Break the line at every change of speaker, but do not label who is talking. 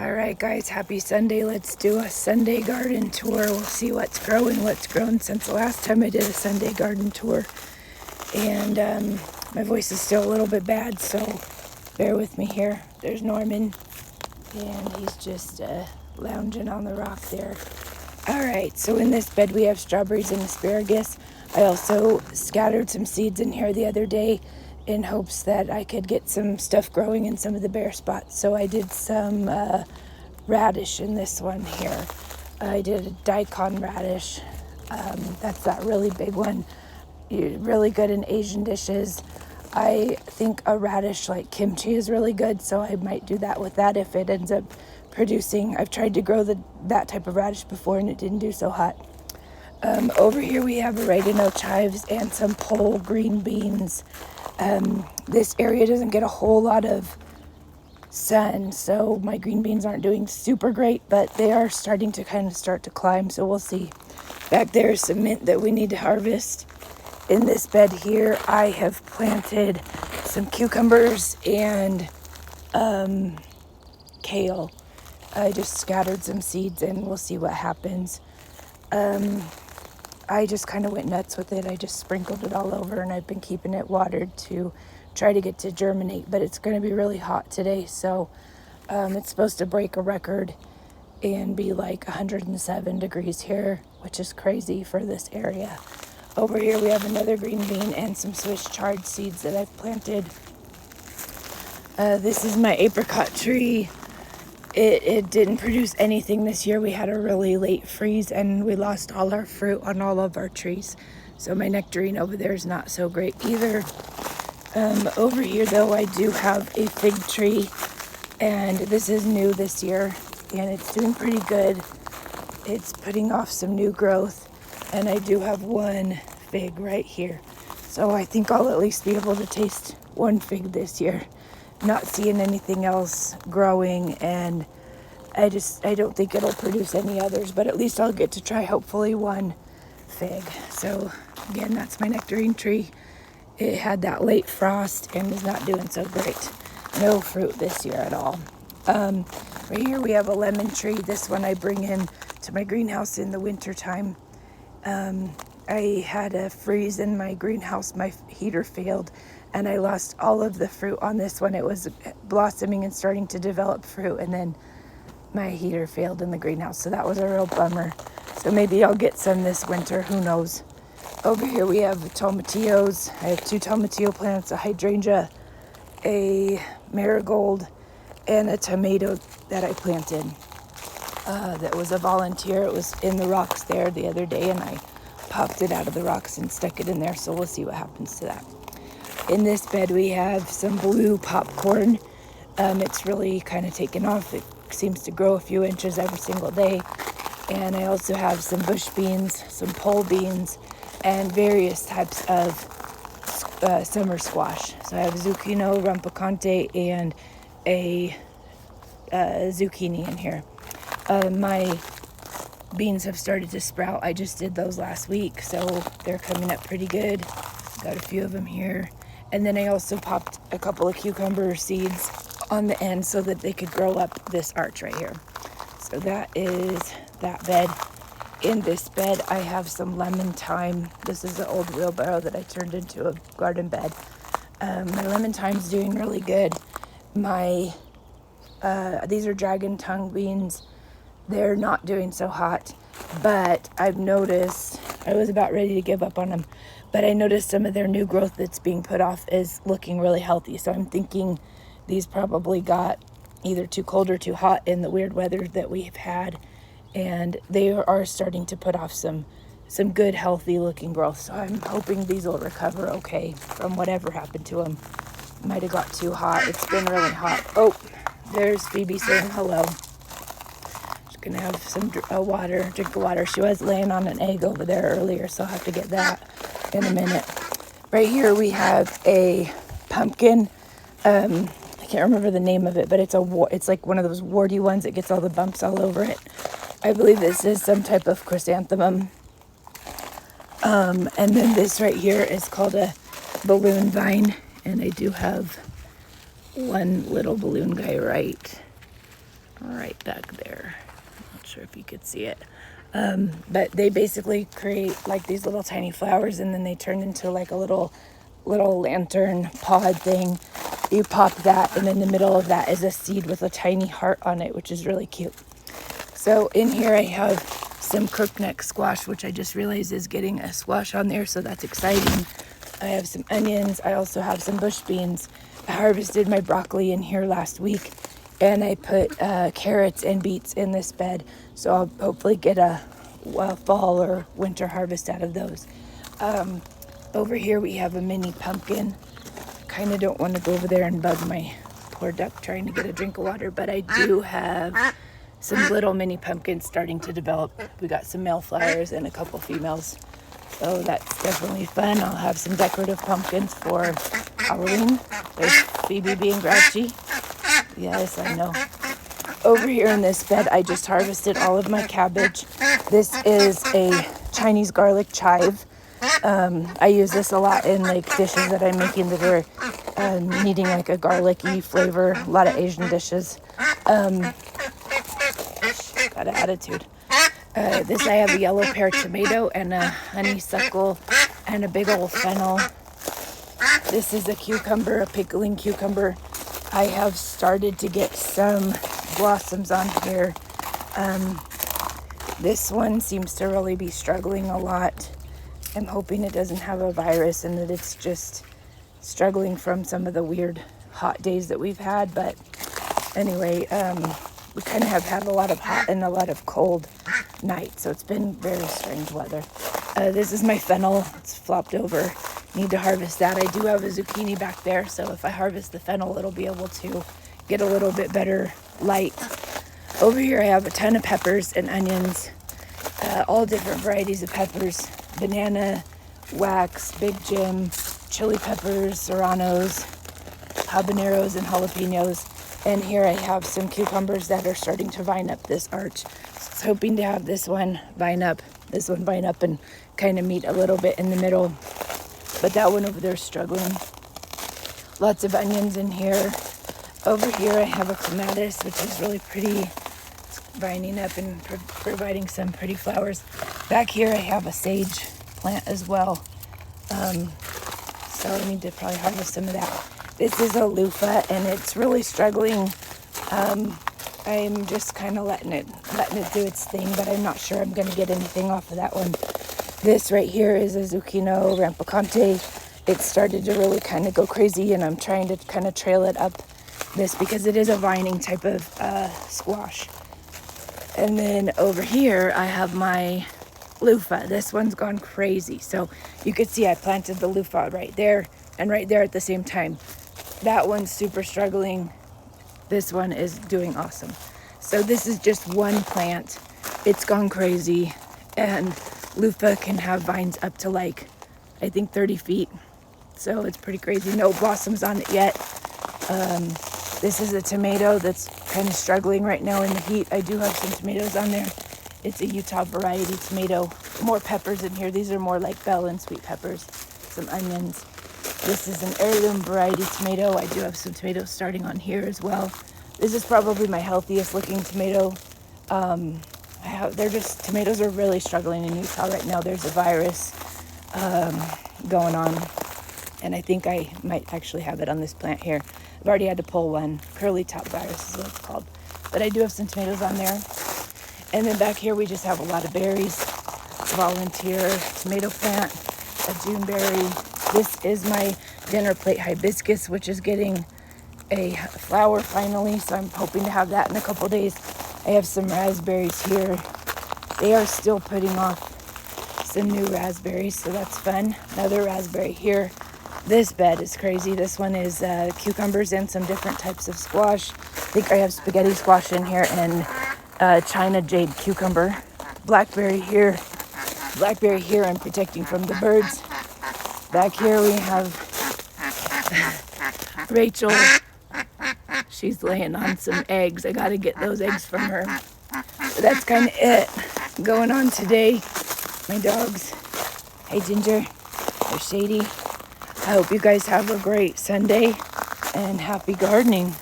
All right, guys, happy Sunday. Let's do a Sunday garden tour. We'll see what's growing, what's grown since the last time I did a Sunday garden tour. And my voice is still a little bit bad, so bear with me here. There's Norman, and he's just lounging on the rock there. All right, so in this bed we have strawberries and asparagus. I also scattered some seeds in here the other day in hopes that I could get some stuff growing in some of the bare spots. So I did some radish in this one here. I did a daikon radish. That's that really big one. Really good in Asian dishes. I think a radish like kimchi is really good, so I might do that with that if it ends up producing. I've tried to grow that type of radish before and it didn't do so hot. Over here we have oregano, chives, and some pole green beans. This area doesn't get a whole lot of sun, so my green beans aren't doing super great, but they are starting to start to climb, so we'll see. Back there is some mint that we need to harvest. In this bed here, I have planted some cucumbers and kale. I just scattered some seeds and we'll see what happens. I just kind of went nuts with it. I just sprinkled it all over and I've been keeping it watered to try to get to germinate, but it's going to be really hot today, so it's supposed to break a record and be like 107 degrees here, which is crazy for this area. Over here we have another green bean and some Swiss chard seeds that I've planted. This is my apricot tree. It didn't produce anything this year. We had a really late freeze and we lost all our fruit on all of our trees. So my nectarine over there is not so great either. Over here though, I do have a fig tree, and this is new this year and it's doing pretty good. It's putting off some new growth, and I do have one fig right here. So I think I'll at least be able to taste one fig this year. Not seeing anything else growing, and I don't think it'll produce any others, but at least I'll get to try hopefully one fig. So again, that's my nectarine tree. It had that late frost and is not doing so great. No fruit this year at all. Right here we have a lemon tree. This one I bring in to my greenhouse in the winter time. I had a freeze in my greenhouse. My heater failed and I lost all of the fruit on this one. It was blossoming and starting to develop fruit, and then my heater failed in the greenhouse, so that was a real bummer. So maybe I'll get some this winter, who knows. Over here we have tomatillos. I have 2 tomatillo plants, a hydrangea, a marigold, and a tomato that I planted. That was a volunteer. It was in the rocks there the other day, and I popped it out of the rocks and stuck it in there, so we'll see what happens to that. In this bed we have some blue popcorn. It's really kind of taken off. It seems to grow a few inches every single day. And I also have some bush beans, some pole beans, and various types of summer squash. So I have zucchino, rampicante, and a zucchini in here. My beans have started to sprout. I just did those last week, so they're coming up pretty good. Got a few of them here. And then I also popped a couple of cucumber seeds on the end so that they could grow up this arch right here. So that is that bed. In this bed I have some lemon thyme. This is an old wheelbarrow that I turned into a garden bed. My lemon thyme's doing really good. These are dragon tongue beans. They're not doing so hot, but I've noticed, I was about ready to give up on them, but I noticed some of their new growth that's being put off is looking really healthy. So I'm thinking these probably got either too cold or too hot in the weird weather that we've had, and they are starting to put off some good healthy looking growth. So I'm hoping these will recover okay from whatever happened to them. Might have got too hot. It's been really hot. Oh, there's Phoebe saying hello. She's gonna have some drink of water. She was laying on an egg over there earlier, so I'll have to get that in a minute. Right here we have a pumpkin. I can't remember the name of it, but it's like one of those warty ones that gets all the bumps all over it. I believe this is some type of chrysanthemum. And then this right here is called a balloon vine, and I do have one little balloon guy right right back there. Not sure if you could see it. But they basically create like these little tiny flowers, and then they turn into like a little lantern pod thing. You pop that, and in the middle of that is a seed with a tiny heart on it, which is really cute. So in here I have some crookneck squash, which I just realized is getting a squash on there, so that's exciting. I have some onions. I also have some bush beans. I harvested my broccoli in here last week, and I put carrots and beets in this bed, so I'll hopefully get a fall or winter harvest out of those. Over here we have a mini pumpkin. Kind of don't want to go over there and bug my poor duck trying to get a drink of water, but I do have some little mini pumpkins starting to develop. We got some male flowers and a couple females, so that's definitely fun. I'll have some decorative pumpkins for Halloween. There's Phoebe being grouchy. Yes, I know. Over here in this bed, I just harvested all of my cabbage. This is a Chinese garlic chive. I use this a lot in like dishes that I'm making that are needing like a garlicky flavor. A lot of Asian dishes. Got an attitude. This I have a yellow pear tomato and a honeysuckle and a big old fennel. This is a cucumber, a pickling cucumber. I have started to get some blossoms on here. This one seems to really be struggling a lot. I'm hoping it doesn't have a virus and that it's just struggling from some of the weird hot days that we've had. But anyway, we kind of have had a lot of hot and a lot of cold nights, so it's been very strange weather. This is my fennel. It's flopped over. Need to harvest that. I do have a zucchini back there, so if I harvest the fennel, it'll be able to get a little bit better light. Over here I have a ton of peppers and onions, all different varieties of peppers: banana, wax, Big Jim, chili peppers, serranos, habaneros, and jalapenos. And here I have some cucumbers that are starting to vine up this arch. So I was hoping to have this one vine up, and kind of meet a little bit in the middle. But that one over there is struggling. Lots of onions in here. Over here I have a clematis, which is really pretty. It's vining up and providing some pretty flowers. Back here I have a sage plant as well. So I need to probably harvest some of that. This is a loofah, and it's really struggling. I'm just kind of letting it do its thing, but I'm not sure I'm going to get anything off of that one. This right here is a Zucchino rampicante. It started to really kind of go crazy, and I'm trying to kind of trail it up this because it is a vining type of squash. And then over here I have my loofah. This one's gone crazy. So you could see I planted the loofah right there and right there at the same time. That one's super struggling. This one is doing awesome. So this is just one plant. It's gone crazy, and loofah can have vines up to like, I think 30 feet. So it's pretty crazy. No blossoms on it yet. This is a tomato that's kind of struggling right now in the heat. I do have some tomatoes on there. It's a Utah variety tomato. More peppers in here. These are more like bell and sweet peppers. Some onions. This is an heirloom variety tomato. I do have some tomatoes starting on here as well. This is probably my healthiest looking tomato. Tomatoes are really struggling in Utah right now. There's a virus going on, and I think I might actually have it on this plant here. I've already had to pull one. Curly top virus is what it's called. But I do have some tomatoes on there. And then back here we just have a lot of berries. Volunteer tomato plant, a June berry. This is my dinner plate hibiscus, which is getting a flower finally, so I'm hoping to have that in a couple days. I have some raspberries here. They are still putting off some new raspberries, so that's fun. Another raspberry here. This bed is crazy. This one is cucumbers and some different types of squash. I think I have spaghetti squash in here and China jade cucumber. Blackberry here. Blackberry here I'm protecting from the birds. Back here we have Rachel. She's laying on some eggs. I gotta get those eggs from her. But that's kind of it going on today. My dogs. Hey Ginger. They're Shady. I hope you guys have a great Sunday and happy gardening.